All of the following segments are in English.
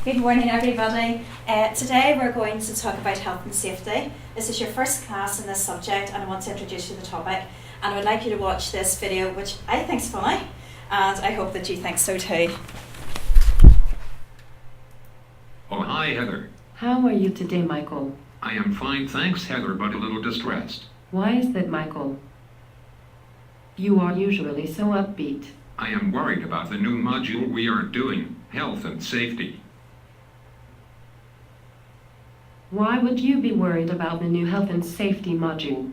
Good morning, everybody. Today we're going to talk about health and safety. This is your first class in this subject, and I want to introduce you to the topic. And I would like you to watch this video, which I think is funny, and I hope that you think so too. Oh, hi, Heather. How are you today, Michael? I am fine, thanks, Heather, but a little distressed. Why is that, Michael? You are usually so upbeat. I am worried about the new module we are doing, health and safety. Why would you be worried about the new health and safety module?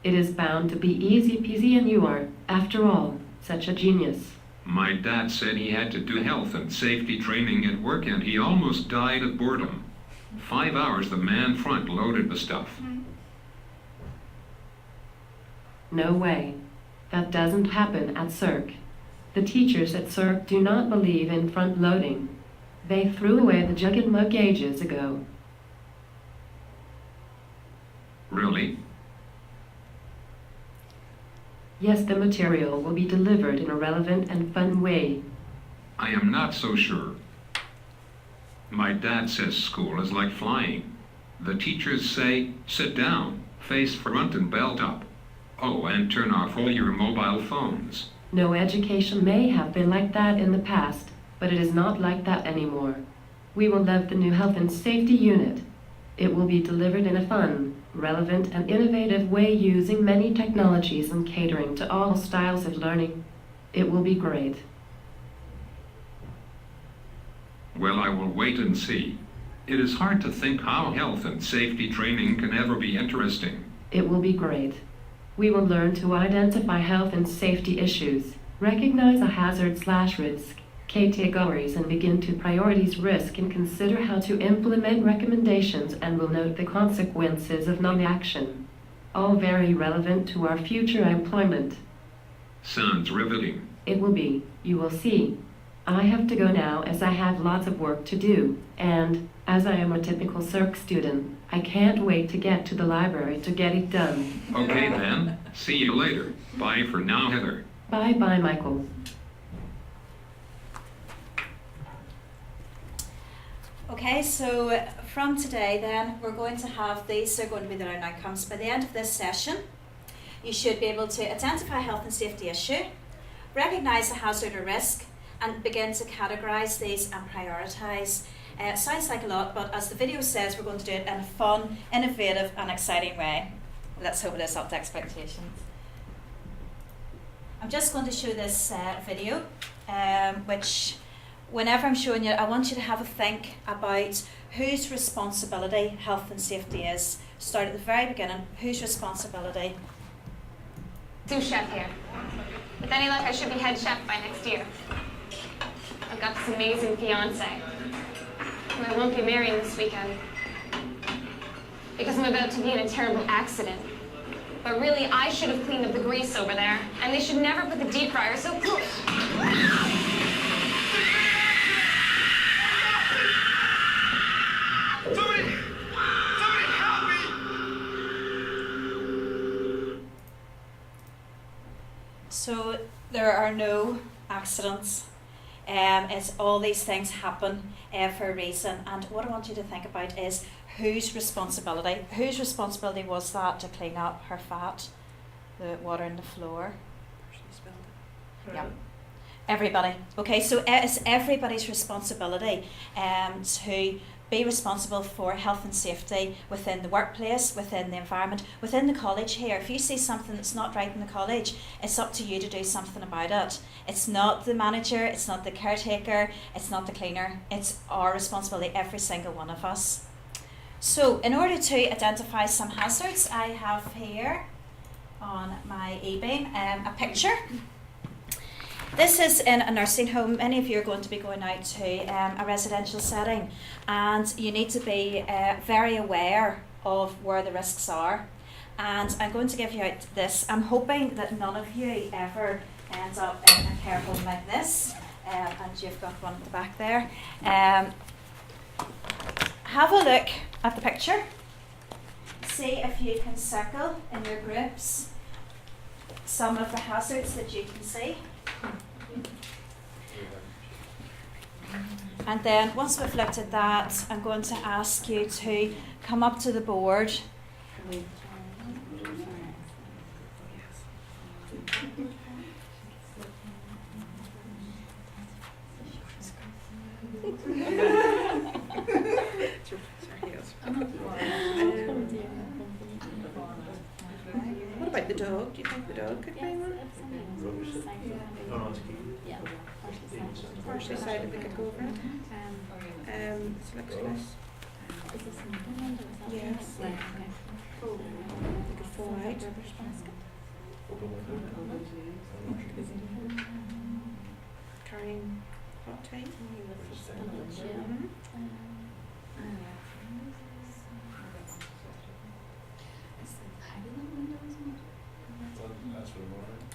It is bound to be easy peasy, and you are, after all, such a genius. My dad said he had to do health and safety training at work and he almost died of boredom. 5 hours the man front-loaded the stuff. No way. That doesn't happen at CERC. The teachers at CERC do not believe in front-loading. They threw away the jug and mug ages ago. Really? Yes, the material will be delivered in a relevant and fun way. I am not so sure. My dad says school is like flying. The teachers say, sit down, face front and belt up. Oh, and turn off all your mobile phones. No, education may have been like that in the past, but it is not like that anymore. We will love the new health and safety unit. It will be delivered in a fun, relevant, and innovative way using many technologies and catering to all styles of learning. It will be great. Well, I will wait and see. It is hard to think how health and safety training can ever be interesting. It will be great. We will learn to identify health and safety issues, recognize a hazard/risk categories, and begin to prioritize risk and consider how to implement recommendations, and will note the consequences of non-action. All very relevant to our future employment. Sounds riveting. It will be. You will see. I have to go now as I have lots of work to do, and, as I am a typical CERC student, I can't wait to get to the library to get it done. Okay then, see you later. Bye for now, Heather. Bye-bye, Michael. Okay, so from today then, we're going to have, these are going to be the learning outcomes. By the end of this session, you should be able to identify a health and safety issue, recognise a hazard or risk, and begin to categorise these and prioritise. Sounds like a lot, but as the video says, we're going to do it in a fun, innovative and exciting way. Let's hope it is up to expectations. I'm just going to show this video, which whenever I'm showing you, I want you to have a think about whose responsibility health and safety is. Start at the very beginning, whose responsibility? Sous chef here. With any luck, I should be head chef by next year. I've got this amazing fiance, who I won't be marrying this weekend, because I'm about to be in a terrible accident. But really, I should have cleaned up the grease over there, and they should never put the deep fryer so close. Somebody help me! So there are no accidents. It's all these things happen for a reason, and what I want you to think about is whose responsibility was that to clean up her fat, the water in the floor? Yeah. Everybody. Okay, so it's everybody's responsibility to be responsible for health and safety within the workplace, within the environment, within the college here. If you see something that's not right in the college, it's up to you to do something about it. It's not the manager, it's not the caretaker, it's not the cleaner. It's our responsibility, every single one of us. So in order to identify some hazards, I have here on my e-beam a picture. This is in a nursing home. Many of you are going to be going out to a residential setting, and you need to be very aware of where the risks are. And I'm going to give you out this. I'm hoping that none of you ever ends up in a care home like this, and you've got one at the back there. Have a look at the picture. See if you can circle in your groups some of the hazards that you can see. And then once we've looked at that, I'm going to ask you to come up to the board. What about the dog? Do you think the dog could bring one? Partially sided, we could go over it. This looks less. Yes. They could fall out. Carrying hot tea.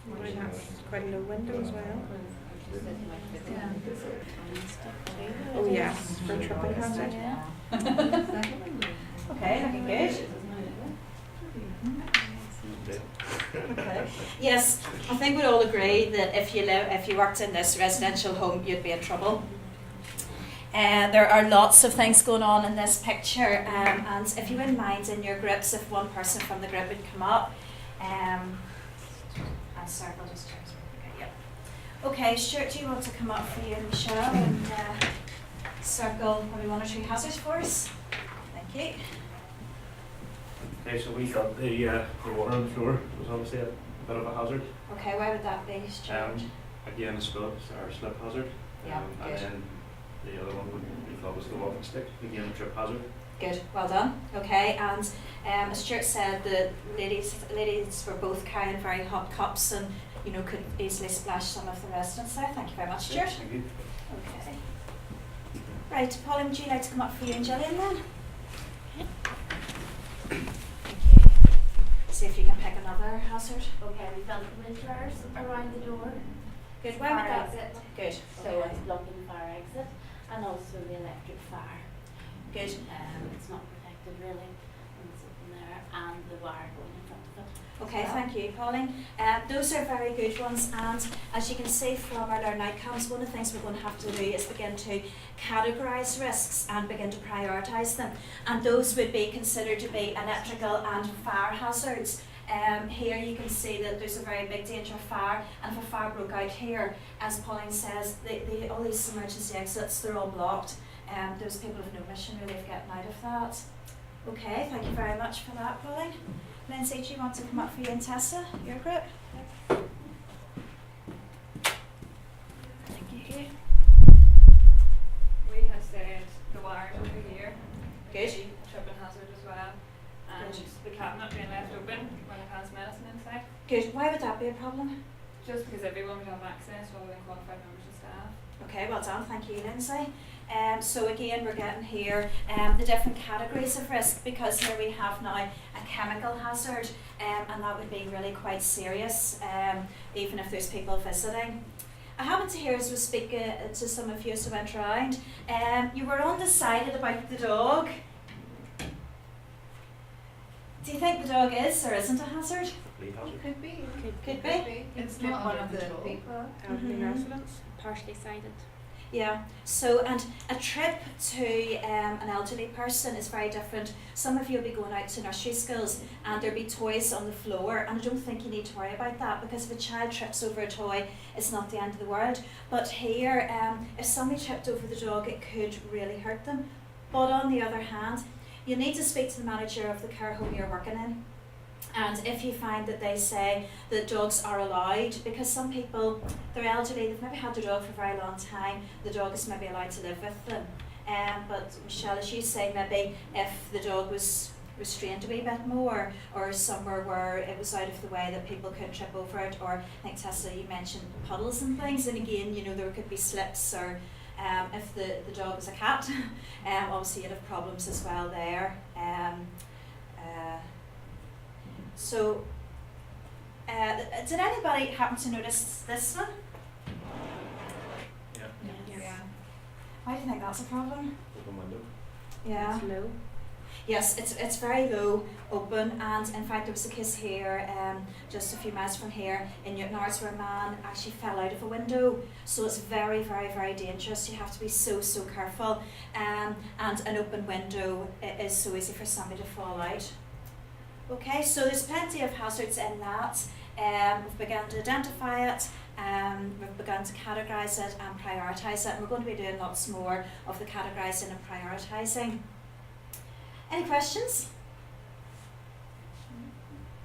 Well, that's quite a low window as well. Oh yes, for a tripping hazard. Okay, looking good. Okay. Yes, I think we'd all agree that if you worked in this residential home, you'd be in trouble. There are lots of things going on in this picture, and if you wouldn't mind in your groups, if one person from the group would come up, and circle just check. Okay, yep. Okay, Stuart, do you want to come up for you and Michelle and circle maybe one or two hazards for us? Thank you. Okay, so we thought the water on the floor was obviously a bit of a hazard. Okay, why would that be, Stuart? Again, a slip hazard. Yeah, and good. then the other one we thought was the walking stick, again a trip hazard. Good, well done. Okay, and as Stuart said, the ladies were both carrying very hot cups and could easily splash some of the residents there. Thank you very much, Stuart. Thank you. Okay. Right, Pauline, would you like to come up for you and Gillian then? Thank you. See if you can pick another hazard. Okay, we found windjars around the door. Good, where would Fire that exit. Good. So Okay. it's blocking the fire exit and also the electric fire. Good. It's not protected really. And it's open there and the wire going in front of it. Okay, thank you, Pauline. Those are very good ones, and as you can see from our learn outcomes, one of the things we're going to have to do is begin to categorise risks and begin to prioritise them, and those would be considered to be electrical and fire hazards. Here you can see that there's a very big danger of fire, and if a fire broke out here, as Pauline says, all these emergency exits, they're all blocked. Those people have no mission really of getting out of that. Okay, thank you very much for that, Pauline. Lindsay, do you want to come up for you and Tessa, your group? Thank you. We have said the wires over here. Good. Tripping hazard as well. And Good. the cabinet being left open when it has medicine inside. Good. Why would that be a problem? Just because everyone would have access rather than qualified members of staff. Okay, well done. Thank you, Lindsay. So again, we're getting here the different categories of risk, because here we have now a chemical hazard, and that would be really quite serious, even if there's people visiting. I happened to hear as we speak to some of you as we went round, you were undecided about the dog. Do you think the dog is or isn't a hazard? Lead hazard. Could be. Could be. It's not one of the people, elderly residents. Partially sided. Yeah, so and a trip to an elderly person is very different. Some of you will be going out to nursery schools and there'll be toys on the floor, and I don't think you need to worry about that, because if a child trips over a toy, it's not the end of the world. But here, if somebody tripped over the dog, it could really hurt them. But on the other hand, you need to speak to the manager of the care home you're working in. And if you find that they say that dogs are allowed, because some people, they're elderly, they've maybe had their dog for a very long time, the dog is maybe allowed to live with them. But Michelle, as you say, maybe if the dog was restrained a wee bit more, or somewhere where it was out of the way that people couldn't trip over it, or I think Tessa, you mentioned puddles and things, and again, there could be slips, or if the dog was a cat, obviously you'd have problems as well there. So, did anybody happen to notice this one? Yeah. Why do you think that's a problem? Open window. Yeah. It's low. Yes, it's very low, open, and in fact there was a case here, just a few miles from here in Newton Arts where a man actually fell out of a window. So it's very, very, very dangerous. You have to be so, so careful. And an open window is so easy for somebody to fall out. Okay, so there's plenty of hazards in that. We've begun to identify it. We've begun to categorise it and prioritise it. And we're going to be doing lots more of the categorising and prioritising. Any questions?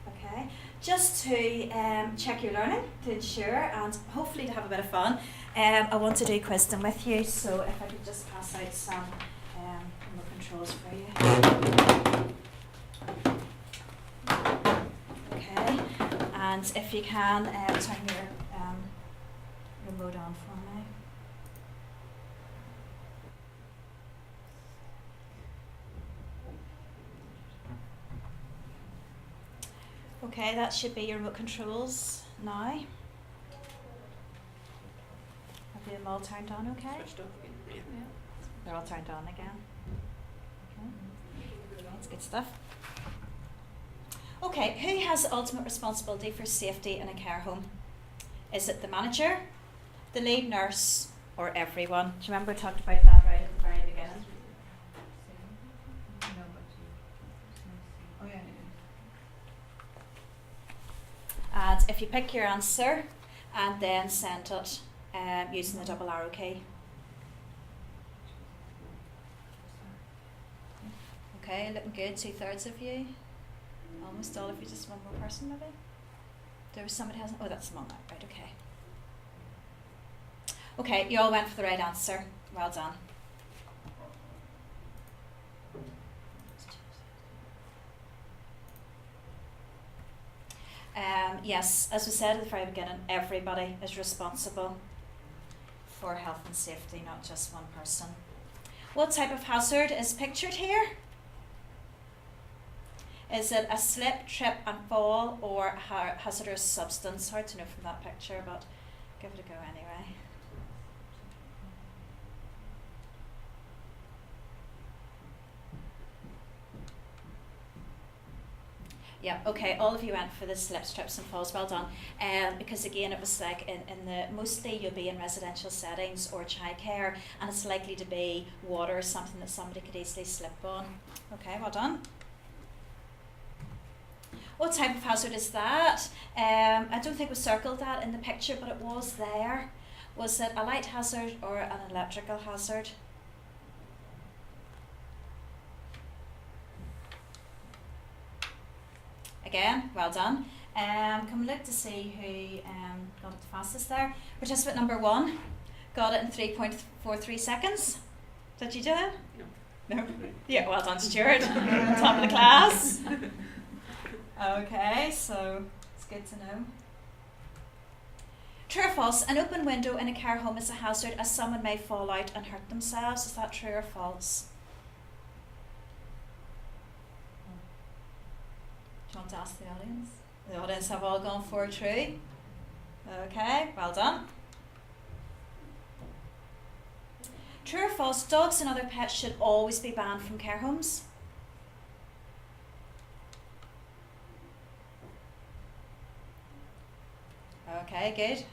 Okay, just to check your learning, to ensure, and hopefully to have a bit of fun, I want to do quizzing with you, so if I could just pass out some remote controls for you. Okay, and if you can, turn your remote on for me. Okay, that should be your remote controls now. Have you them all turned on okay? Switched off again. Yeah. They're all turned on again. Okay, that's good stuff. Okay, who has the ultimate responsibility for safety in a care home? Is it the manager, the lead nurse, or everyone? Do you remember we talked about that right at the very beginning? Oh yeah. And if you pick your answer and then send it using the double arrow key. Okay, looking good, 2/3 of you. Almost all of you, just one more person maybe. There was somebody hasn't, oh that's small now, right, okay. Okay, you all went for the right answer, well done. Yes, as we said at the very beginning, everybody is responsible for health and safety, not just one person. What type of hazard is pictured here? Is it a slip, trip and fall, or hazardous substance? Hard to know from that picture, but give it a go anyway. Yeah, okay, all of you went for the slips, trips and falls, well done. Because again, it was like in the, mostly you'll be in residential settings or childcare, and it's likely to be water, something that somebody could easily slip on. Okay, well done. What type of hazard is that? I don't think we circled that in the picture, but it was there. Was it a light hazard or an electrical hazard? Again, well done. Can we look to see who got it the fastest there? Participant number 1 got it in 3.43 seconds. Did you do that? No. No? Yeah, well done, Stuart. Top of the class. Okay, so it's good to know. True or false? An open window in a care home is a hazard as someone may fall out and hurt themselves. Is that true or false? Do you want to ask the audience? The audience have all gone for true. Okay, well done. True or false? Dogs and other pets should always be banned from care homes. Okay, good.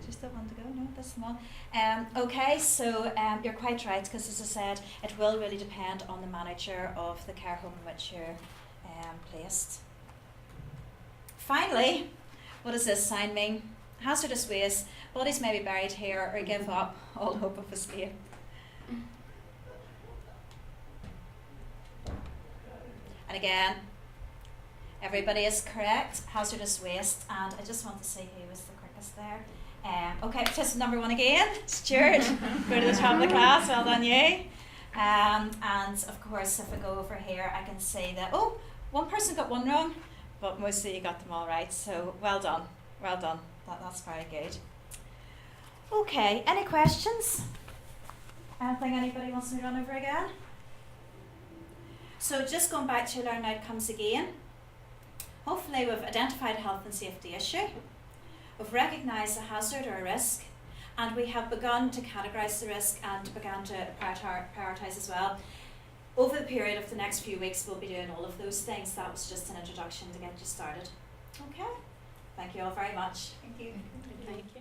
Just the one to go? No, that's the one. Okay, so you're quite right, because as I said, it will really depend on the manager of the care home in which you're placed. Finally, what does this sign mean? Hazardous waste. Bodies may be buried here or give up all hope of escape. And again, everybody is correct. Hazardous waste. And I just want to see who was the quickest there. Okay, participant number 1 again. Stuart, go to the top of the class. Well done, you. And of course, if I go over here, I can see that, oh, one person got one wrong, but most of you got them all right. So well done. Well done. That's very good. Okay, any questions? Anything anybody wants me to run over again? So just going back to learning outcomes again. Hopefully we've identified a health and safety issue, we've recognised a hazard or a risk, and we have begun to categorise the risk and begun to prioritise as well. over the period of the next few weeks, we'll be doing all of those things. That was just an introduction to get you started. Okay, thank you all very much. Thank you. Thank you.